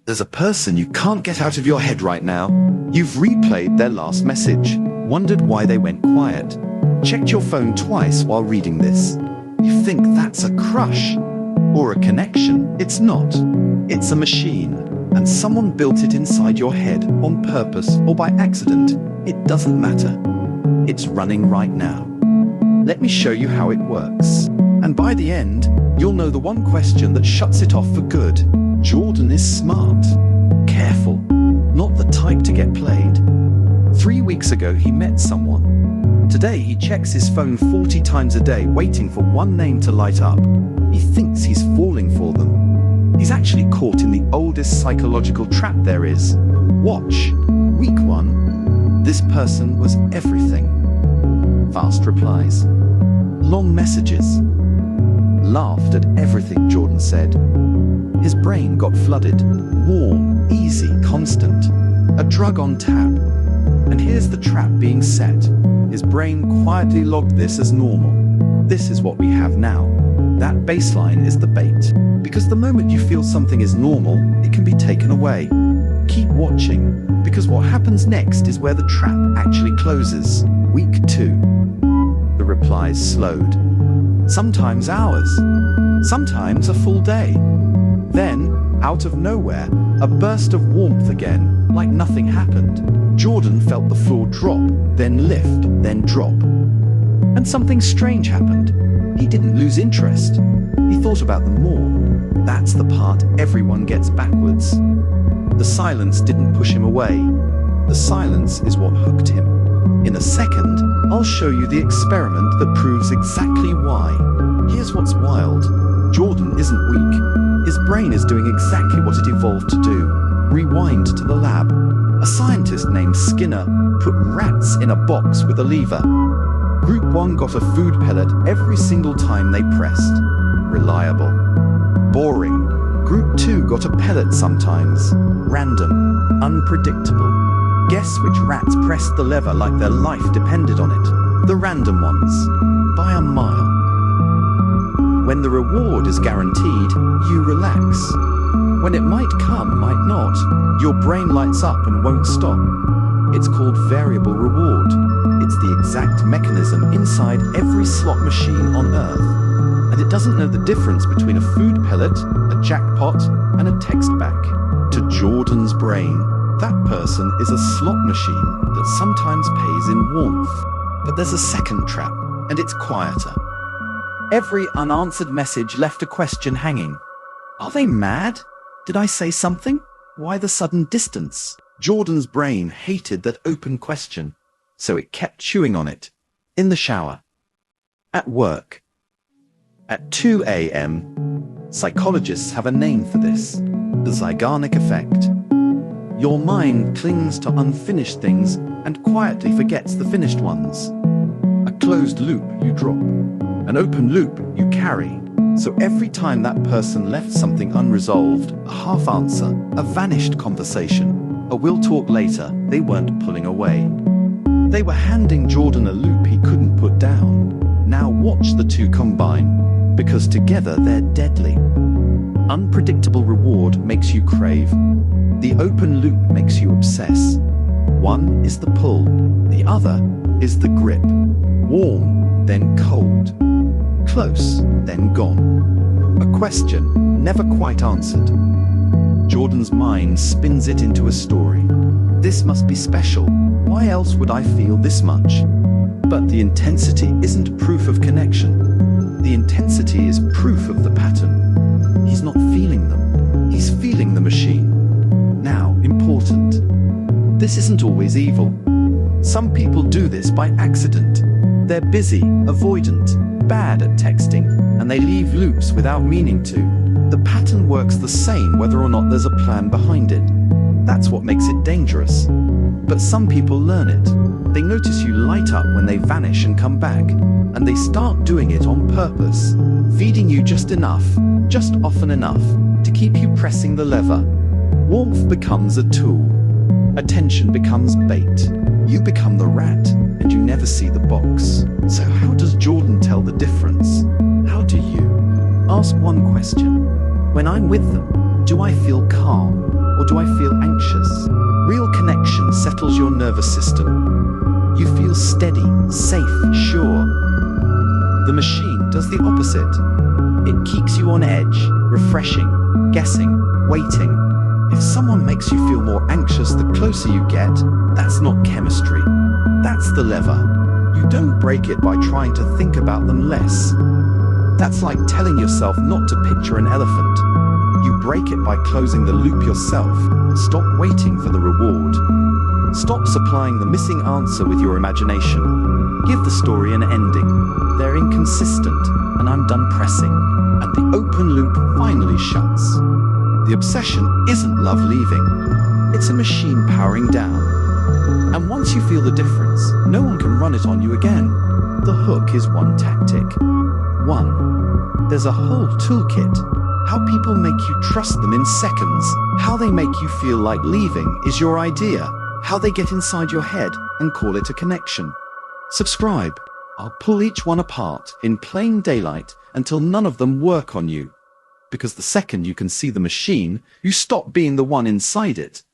There's a person you can't get out of your head right now. You've replayed their last message, wondered why they went quiet, checked your phone twice while reading this. You think that's a crush or a connection. It's not. It's a machine, and someone built it inside your head on purpose or by accident. It doesn't matter. It's running right now. Let me show you how it works. And by the end, you'll know the one question that shuts it off for good. Jordan is smart, careful, not the type to get played. 3 weeks ago, he met someone. Today, he checks his phone 40 times a day, waiting for one name to light up. He thinks he's falling for them. He's actually caught in the oldest psychological trap there is. Watch. Week 1. This person was everything. Fast replies. Long messages. Laughed at everything Jordan said. His brain got flooded. Warm, easy, constant. A drug on tap. And here's the trap being set. His brain quietly logged this as normal. This is what we have now. That baseline is the bait. Because the moment you feel something is normal, it can be taken away. Keep watching, because what happens next is where the trap actually closes. Week 2. The replies slowed. Sometimes hours. Sometimes a full day. Then, out of nowhere, a burst of warmth again, like nothing happened. Jordan felt the floor drop, then lift, then drop. And something strange happened. He didn't lose interest. He thought about them more. That's the part everyone gets backwards. The silence didn't push him away. The silence is what hooked him. In a second, I'll show you the experiment that proves exactly why. Here's what's wild. Jordan isn't weak. His brain is doing exactly what it evolved to do. Rewind to the lab. A scientist named Skinner put rats in a box with a lever. Group 1 got a food pellet every single time they pressed. Reliable. Boring. Group 2 got a pellet sometimes. Random. Unpredictable. Guess which rats pressed the lever like their life depended on it? The random ones. By a mile. When the reward is guaranteed, you relax. When it might come, might not, your brain lights up and won't stop. It's called variable reward. It's the exact mechanism inside every slot machine on Earth. And it doesn't know the difference between a food pellet, a jackpot, and a text back. To Jordan's brain, that person is a slot machine that sometimes pays in warmth. But there's a second trap, and it's quieter. Every unanswered message left a question hanging. Are they mad? Did I say something? Why the sudden distance? Jordan's brain hated that open question, so it kept chewing on it. In the shower. At work. At 2 a.m. Psychologists have a name for this. The Zeigarnik effect. Your mind clings to unfinished things and quietly forgets the finished ones. A closed loop you drop. An open loop you carry. So every time that person left something unresolved, a half answer, a vanished conversation, a we'll talk later, they weren't pulling away. They were handing Jordan a loop he couldn't put down. Now watch the two combine, because together they're deadly. Unpredictable reward makes you crave. The open loop makes you obsess. One is the pull, the other is the grip. Warm, then cold. Close, then gone. A question never quite answered. Jordan's mind spins it into a story. This must be special. Why else would I feel this much? But the intensity isn't proof of connection. The intensity is proof of the pattern. He's not feeling them. He's feeling the machine. Now, important. This isn't always evil. Some people do this by accident. They're busy, avoidant, bad at texting, and they leave loops without meaning to. The pattern works the same whether or not there's a plan behind it. That's what makes it dangerous. But some people learn it. They notice you light up when they vanish and come back, and they start doing it on purpose, feeding you just enough, just often enough, to keep you pressing the lever. Warmth becomes a tool. Attention becomes bait. You become the rat, and you never see the box. So how does Jordan tell the difference? How do you? Ask one question. When I'm with them, do I feel calm, or calms your nervous system. You feel steady, safe, sure. The machine does the opposite. It keeps you on edge, refreshing, guessing, waiting. If someone makes you feel more anxious the closer you get, that's not chemistry. That's the lever. You don't break it by trying to think about them less. That's like telling yourself not to picture an elephant. You break it by closing the loop yourself. Stop waiting for the reward. Stop supplying the missing answer with your imagination. Give the story an ending. They're inconsistent, and I'm done pressing. And the open loop finally shuts. The obsession isn't love leaving. It's a machine powering down. And once you feel the difference, no one can run it on you again. The hook is one tactic. 1. There's a whole toolkit. How people make you trust them in seconds. How they make you feel like leaving is your idea. How they get inside your head and call it a connection. Subscribe. I'll pull each one apart in plain daylight until none of them work on you. Because the second you can see the machine, you stop being the one inside it.